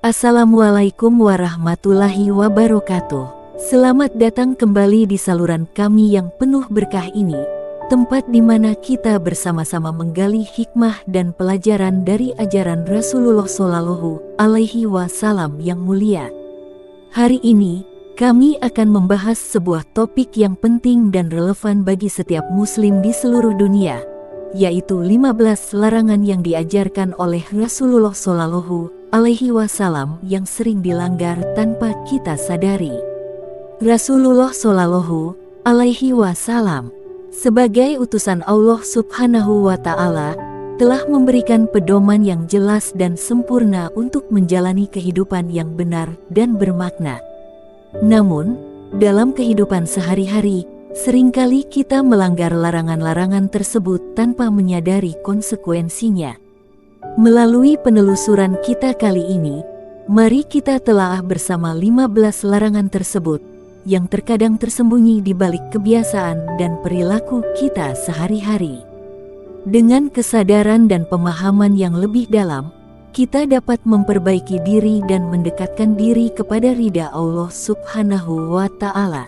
Assalamualaikum warahmatullahi wabarakatuh. Selamat datang kembali di saluran kami yang penuh berkah ini, tempat di mana kita bersama-sama menggali hikmah dan pelajaran dari ajaran Rasulullah Shallallahu Alaihi Wasallam yang mulia. Hari ini, kami akan membahas sebuah topik yang penting dan relevan bagi setiap muslim di seluruh dunia, yaitu 15 larangan yang diajarkan oleh Rasulullah Shallallahu Alaihi Wasallam yang sering dilanggar tanpa kita sadari. Rasulullah Shallallahu Alaihi Wasallam sebagai utusan Allah Subhanahu wa Ta'ala telah memberikan pedoman yang jelas dan sempurna untuk menjalani kehidupan yang benar dan bermakna. Namun, dalam kehidupan sehari-hari, seringkali kita melanggar larangan-larangan tersebut tanpa menyadari konsekuensinya. Melalui penelusuran kita kali ini, mari kita telaah bersama 15 larangan tersebut yang terkadang tersembunyi di balik kebiasaan dan perilaku kita sehari-hari. Dengan kesadaran dan pemahaman yang lebih dalam, kita dapat memperbaiki diri dan mendekatkan diri kepada ridha Allah Subhanahu wa Ta'ala.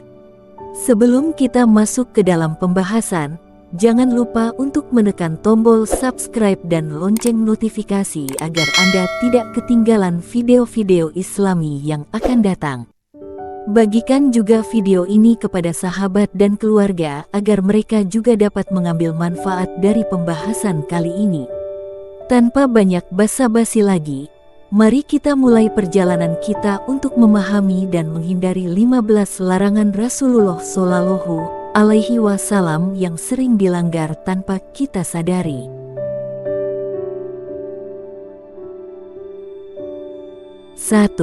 Sebelum kita masuk ke dalam pembahasan, jangan lupa untuk menekan tombol subscribe dan lonceng notifikasi agar Anda tidak ketinggalan video-video Islami yang akan datang. Bagikan juga video ini kepada sahabat dan keluarga agar mereka juga dapat mengambil manfaat dari pembahasan kali ini. Tanpa banyak basa-basi lagi, mari kita mulai perjalanan kita untuk memahami dan menghindari 15 larangan Rasulullah Shallallahu Alaihi Wasallam yang sering dilanggar tanpa kita sadari. 1.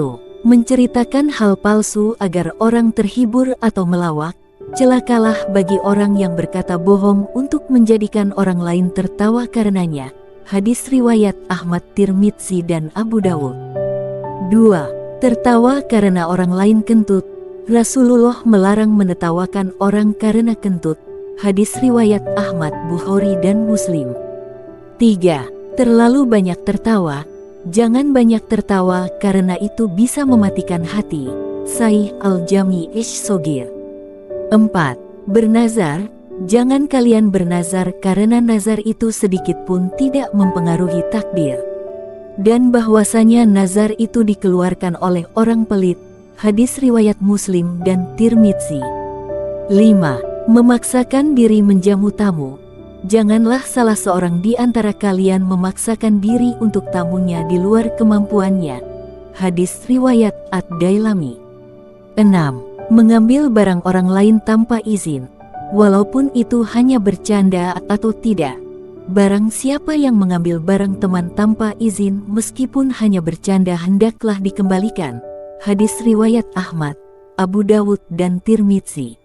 Menceritakan hal palsu agar orang terhibur atau melawak. Celakalah bagi orang yang berkata bohong untuk menjadikan orang lain tertawa karenanya. Hadis riwayat Ahmad, Tirmidzi dan Abu Dawud. 2. Tertawa karena orang lain kentut. Rasulullah melarang menertawakan orang karena kentut. Hadis riwayat Ahmad, Bukhari dan Muslim. 3. Terlalu banyak tertawa. Jangan banyak tertawa karena itu bisa mematikan hati. Sahih Al-Jami' Ish-Shogir. 4. Bernazar. Jangan kalian bernazar karena nazar itu sedikit pun tidak mempengaruhi takdir. Dan bahwasanya nazar itu dikeluarkan oleh orang pelit. Hadis riwayat Muslim dan Tirmidzi. 5. Memaksakan diri menjamu tamu. Janganlah salah seorang di antara kalian memaksakan diri untuk tamunya di luar kemampuannya. Hadis riwayat Ad-Dailami. 6. Mengambil barang orang lain tanpa izin, walaupun itu hanya bercanda atau tidak. Barang siapa yang mengambil barang teman tanpa izin meskipun hanya bercanda hendaklah dikembalikan. Hadis riwayat Ahmad, Abu Dawud dan Tirmidzi.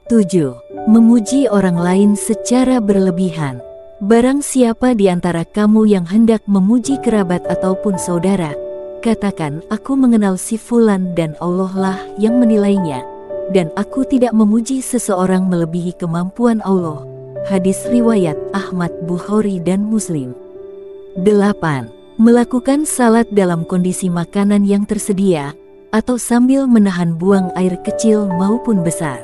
7. Memuji orang lain secara berlebihan. Barang siapa di antara kamu yang hendak memuji kerabat ataupun saudara, katakan, aku mengenal si fulan dan Allah lah yang menilainya, dan aku tidak memuji seseorang melebihi kemampuan Allah. Hadis riwayat Ahmad, Bukhari dan Muslim. 8. Melakukan salat dalam kondisi makanan yang tersedia, atau sambil menahan buang air kecil maupun besar.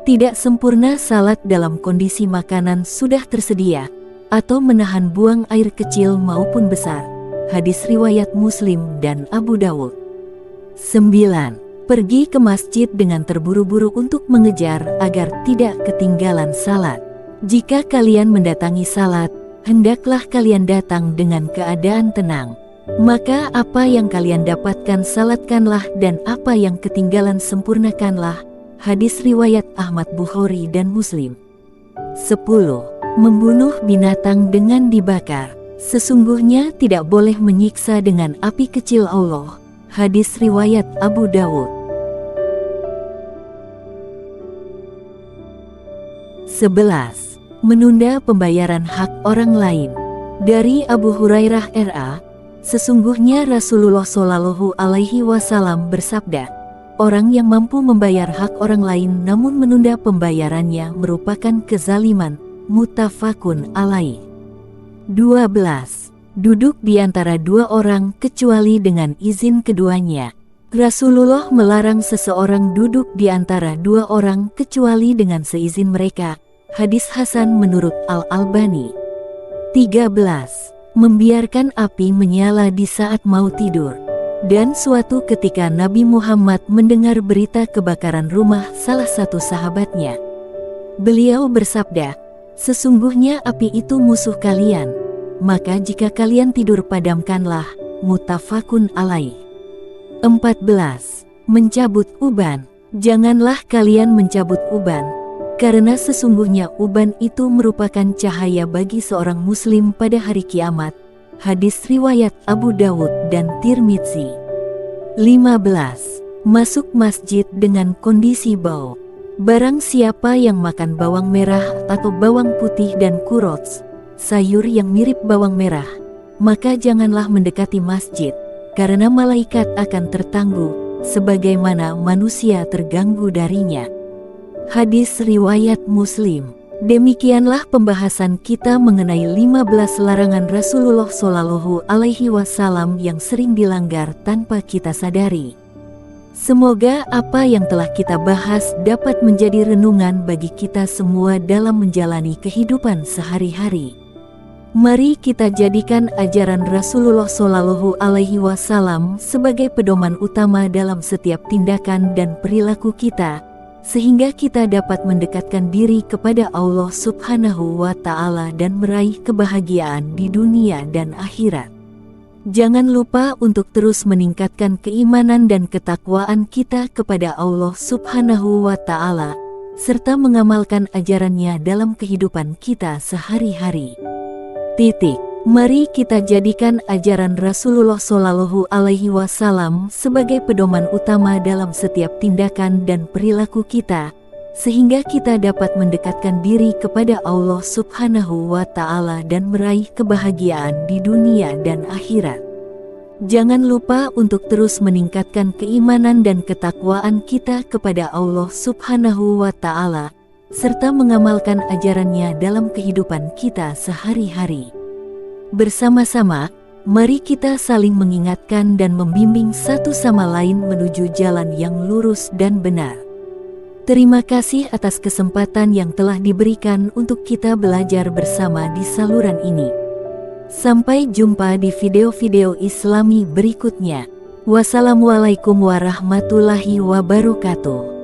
Tidak sempurna salat dalam kondisi makanan sudah tersedia, atau menahan buang air kecil maupun besar. Hadis riwayat Muslim dan Abu Dawud. 9. Pergi ke masjid dengan terburu-buru untuk mengejar agar tidak ketinggalan salat. Jika kalian mendatangi salat, hendaklah kalian datang dengan keadaan tenang. Maka apa yang kalian dapatkan salatkanlah dan apa yang ketinggalan sempurnakanlah. Hadis riwayat Ahmad, Bukhari dan Muslim. 10. Membunuh binatang dengan dibakar. Sesungguhnya tidak boleh menyiksa dengan api kecil Allah. Hadis riwayat Abu Dawud. 11. Menunda pembayaran hak orang lain. Dari Abu Hurairah R.A., sesungguhnya Rasulullah Shallallahu Alaihi Wasallam bersabda, orang yang mampu membayar hak orang lain namun menunda pembayarannya merupakan kezaliman. Muttafaqun alaih. 12. duduk di antara dua orang kecuali dengan izin keduanya. Rasulullah melarang seseorang duduk di antara dua orang kecuali dengan seizin mereka. Hadis Hasan menurut Al-Albani. 13. Membiarkan api menyala di saat mau tidur. Dan suatu ketika Nabi Muhammad mendengar berita kebakaran rumah salah satu sahabatnya. Beliau bersabda, "Sesungguhnya api itu musuh kalian. Maka jika kalian tidur padamkanlah." Muttafaqun alaih. 14. Mencabut uban. Janganlah kalian mencabut uban, karena sesungguhnya uban itu merupakan cahaya bagi seorang muslim pada hari kiamat. Hadis riwayat Abu Dawud dan Tirmidzi. 15. Masuk masjid dengan kondisi bau. Barang siapa yang makan bawang merah atau bawang putih dan kurots, sayur yang mirip bawang merah, maka janganlah mendekati masjid, karena malaikat akan tertangguh, sebagaimana manusia terganggu darinya. Hadis riwayat Muslim. Demikianlah pembahasan kita mengenai 15 larangan Rasulullah Shallallahu Alaihi Wasallam yang sering dilanggar tanpa kita sadari. Semoga apa yang telah kita bahas dapat menjadi renungan bagi kita semua dalam menjalani kehidupan sehari-hari. Mari kita jadikan ajaran Rasulullah Shallallahu Alaihi Wasallam sebagai pedoman utama dalam setiap tindakan dan perilaku kita, sehingga kita dapat mendekatkan diri kepada Allah Subhanahu wa Ta'ala dan meraih kebahagiaan di dunia dan akhirat. Jangan lupa untuk terus meningkatkan keimanan dan ketakwaan kita kepada Allah Subhanahu wa Ta'ala, serta mengamalkan ajarannya dalam kehidupan kita sehari-hari. Mari kita jadikan ajaran Rasulullah Shallallahu Alaihi Wasallam sebagai pedoman utama dalam setiap tindakan dan perilaku kita, sehingga kita dapat mendekatkan diri kepada Allah Subhanahu wa Ta'ala dan meraih kebahagiaan di dunia dan akhirat. Jangan lupa untuk terus meningkatkan keimanan dan ketakwaan kita kepada Allah Subhanahu wa Ta'ala, serta mengamalkan ajarannya dalam kehidupan kita sehari-hari. Bersama-sama, mari kita saling mengingatkan dan membimbing satu sama lain menuju jalan yang lurus dan benar. Terima kasih atas kesempatan yang telah diberikan untuk kita belajar bersama di saluran ini. Sampai jumpa di video-video Islami berikutnya. Wassalamualaikum warahmatullahi wabarakatuh.